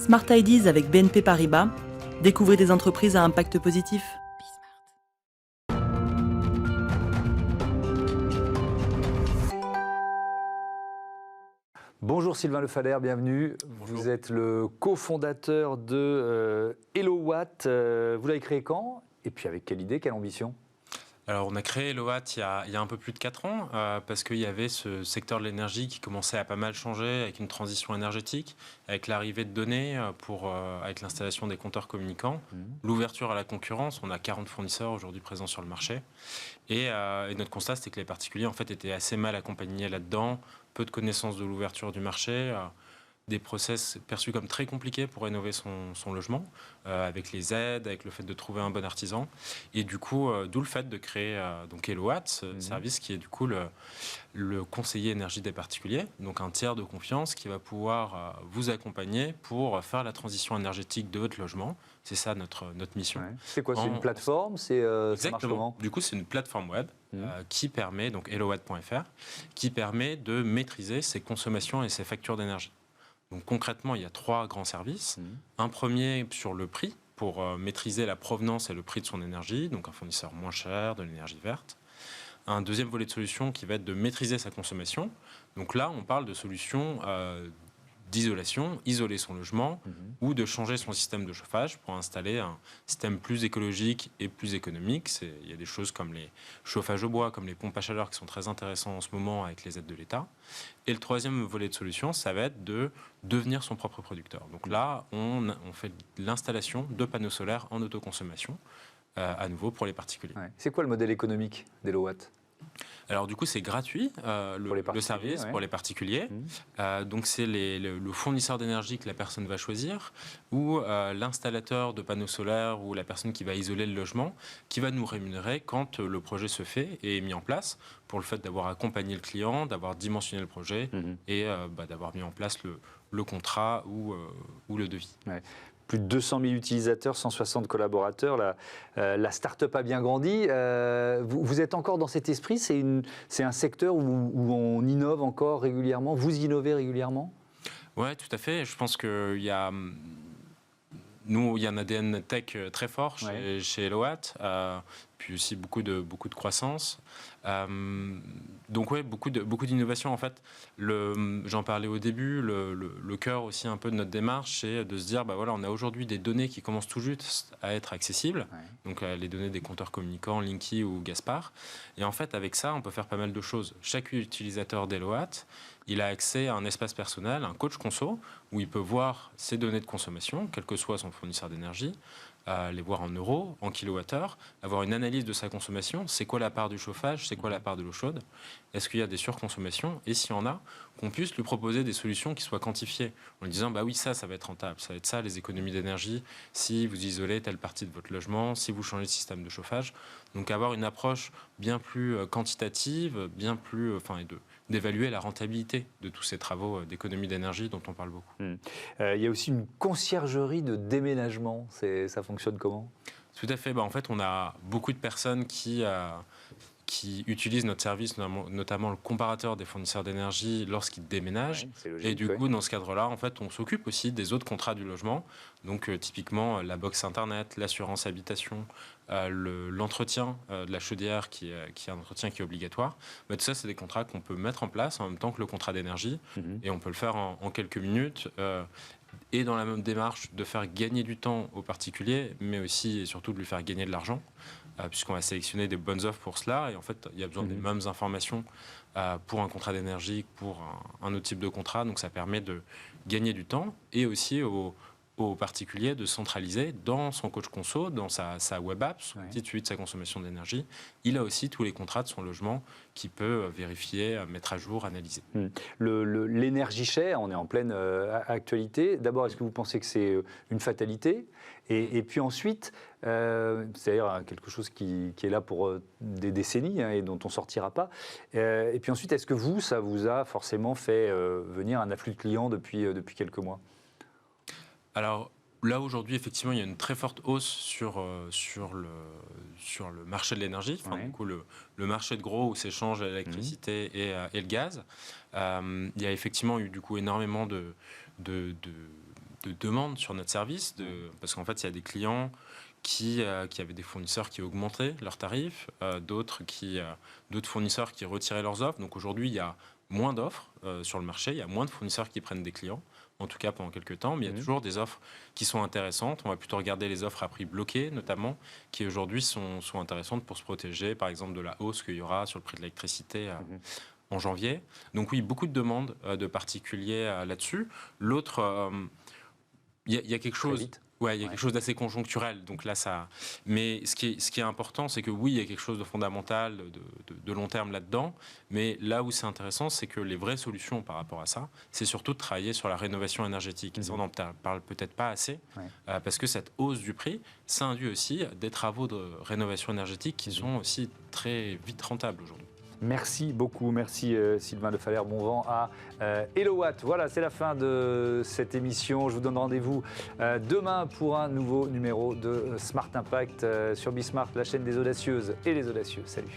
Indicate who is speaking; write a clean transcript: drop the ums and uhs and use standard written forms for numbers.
Speaker 1: Smart Ideas avec BNP Paribas. Découvrez des entreprises à impact positif.
Speaker 2: Bonjour Sylvain Le Fader, bienvenue.
Speaker 3: Bonjour.
Speaker 2: Vous êtes le cofondateur de HelloWatt. Vous l'avez créé quand? Et puis avec quelle idée, quelle ambition?
Speaker 3: Alors, on a créé HelloWatt il y a un peu plus de 4 ans parce qu'il y avait ce secteur de l'énergie qui commençait à pas mal changer avec une transition énergétique, avec l'arrivée de données avec l'installation des compteurs communicants, l'ouverture à la concurrence. On a 40 fournisseurs aujourd'hui présents sur le marché. Et notre constat, c'était que les particuliers en fait, étaient assez mal accompagnés là-dedans, peu de connaissances de l'ouverture du marché. Des process perçus comme très compliqués pour rénover son logement, avec les aides, avec le fait de trouver un bon artisan. Et du coup, d'où le fait de créer donc HelloWatt, ce service qui est du coup le conseiller énergie des particuliers, donc un tiers de confiance qui va pouvoir vous accompagner pour faire la transition énergétique de votre logement. C'est ça notre mission.
Speaker 2: Ouais. C'est quoi? C'est une plateforme? Ça marche comment?
Speaker 3: Du coup, c'est une plateforme web qui permet, donc hellowatt.fr, qui permet de maîtriser ses consommations et ses factures d'énergie. Donc concrètement, il y a 3 grands services. Un premier sur le prix, pour maîtriser la provenance et le prix de son énergie, donc un fournisseur moins cher, de l'énergie verte. Un deuxième volet de solution qui va être de maîtriser sa consommation. Donc là, on parle de solutions d'isolation, isoler son logement ou de changer son système de chauffage pour installer un système plus écologique et plus économique. Il y a des choses comme les chauffages au bois, comme les pompes à chaleur qui sont très intéressants en ce moment avec les aides de l'État. Et le troisième volet de solution, ça va être de devenir son propre producteur. Donc là, on fait l'installation de panneaux solaires en autoconsommation, à nouveau pour les particuliers.
Speaker 2: Ouais. C'est quoi le modèle économique d'HelloWatt?
Speaker 3: Alors du coup, c'est gratuit, le service pour les particuliers. Donc c'est le fournisseur d'énergie que la personne va choisir ou l'installateur de panneaux solaires ou la personne qui va isoler le logement qui va nous rémunérer quand le projet se fait et est mis en place pour le fait d'avoir accompagné le client, d'avoir dimensionné le projet et d'avoir mis en place le contrat ou le devis.
Speaker 2: Ouais. Plus de 200 000 utilisateurs, 160 collaborateurs. La start-up a bien grandi. Vous êtes encore dans cet esprit? C'est un secteur où on innove encore régulièrement? Vous innovez régulièrement?
Speaker 3: Oui, tout à fait. Je pense qu'il y a... Nous, il y a un ADN tech très fort chez HelloWatt, puis aussi beaucoup de croissance. Donc oui, beaucoup d'innovation en fait. J'en parlais au début, le cœur aussi un peu de notre démarche, c'est de se dire, voilà, on a aujourd'hui des données qui commencent tout juste à être accessibles, donc les données des compteurs communicants, Linky ou Gaspard. Et en fait, avec ça, on peut faire pas mal de choses. Chaque utilisateur d'HelloWatt, il a accès à un espace personnel, un coach conso, où il peut voir ses données de consommation, quel que soit son fournisseur d'énergie, les voir en euros, en kilowattheures, avoir une analyse de sa consommation. C'est quoi la part du chauffage? C'est quoi la part de l'eau chaude? Est-ce qu'il y a des surconsommations? Et s'il y en a, qu'on puisse lui proposer des solutions qui soient quantifiées. En lui disant, oui, ça va être rentable. Ça va être ça, les économies d'énergie, si vous isolez telle partie de votre logement, si vous changez de système de chauffage. Donc avoir une approche bien plus quantitative, bien plus... d'évaluer la rentabilité de tous ces travaux d'économie d'énergie dont on parle beaucoup.
Speaker 2: Il y a aussi une conciergerie de déménagement. Ça fonctionne comment?
Speaker 3: Tout à fait. En fait, on a beaucoup de personnes qui utilisent notre service, notamment le comparateur des fournisseurs d'énergie lorsqu'ils déménagent.
Speaker 2: Logique,
Speaker 3: et du coup, dans ce cadre-là, en fait, on s'occupe aussi des autres contrats du logement. Donc, typiquement, la box Internet, l'assurance habitation, l'entretien de la chaudière qui est un entretien qui est obligatoire. Tout ça, c'est des contrats qu'on peut mettre en place en même temps que le contrat d'énergie. Et on peut le faire en quelques minutes. Et dans la même démarche de faire gagner du temps aux particuliers, mais aussi et surtout de lui faire gagner de l'argent, puisqu'on va sélectionner des bonnes offres pour cela. Et en fait, il y a besoin des mêmes informations pour un contrat d'énergie, pour un autre type de contrat. Donc ça permet de gagner du temps et aussi aux particulier de centraliser dans son coach conso, dans sa web app, son petit suivi de sa consommation d'énergie. Il a aussi tous les contrats de son logement qu'il peut vérifier, mettre à jour, analyser.
Speaker 2: L'énergie chère, on est en pleine actualité. D'abord, est-ce que vous pensez que c'est une fatalité? Et puis ensuite, c'est-à-dire quelque chose qui est là pour des décennies et dont on ne sortira pas. Et puis ensuite, est-ce que ça vous a forcément fait venir un afflux de clients depuis quelques mois?
Speaker 3: Alors là, aujourd'hui, effectivement, il y a une très forte hausse sur le marché de l'énergie, du coup, le marché de gros où s'échangent l'électricité et le gaz. Il y a effectivement eu du coup énormément demande sur notre service, parce qu'en fait, il y a des clients qui avaient des fournisseurs qui augmentaient leurs tarifs, d'autres fournisseurs qui retiraient leurs offres. Donc aujourd'hui, il y a moins d'offres sur le marché, il y a moins de fournisseurs qui prennent des clients, en tout cas pendant quelques temps, mais il y a toujours des offres qui sont intéressantes. On va plutôt regarder les offres à prix bloqué, notamment, qui aujourd'hui sont intéressantes pour se protéger, par exemple, de la hausse qu'il y aura sur le prix de l'électricité en janvier. Donc oui, beaucoup de demandes de particuliers là-dessus. L'autre, il y a quelque chose... Ouais, il y a quelque chose d'assez conjoncturel. Donc là, mais ce qui est important, c'est que oui, il y a quelque chose de fondamental, de long terme là-dedans. Mais là où c'est intéressant, c'est que les vraies solutions par rapport à ça, c'est surtout de travailler sur la rénovation énergétique. Et ça, on n'en parle peut-être pas assez, parce que cette hausse du prix, ça induit aussi des travaux de rénovation énergétique qui sont aussi très vite rentables aujourd'hui.
Speaker 2: Merci beaucoup, merci Sylvain Defallers, bon vent à Elowatt. Voilà, c'est la fin de cette émission. Je vous donne rendez-vous demain pour un nouveau numéro de Smart Impact sur Bismart, la chaîne des audacieuses et les audacieux. Salut.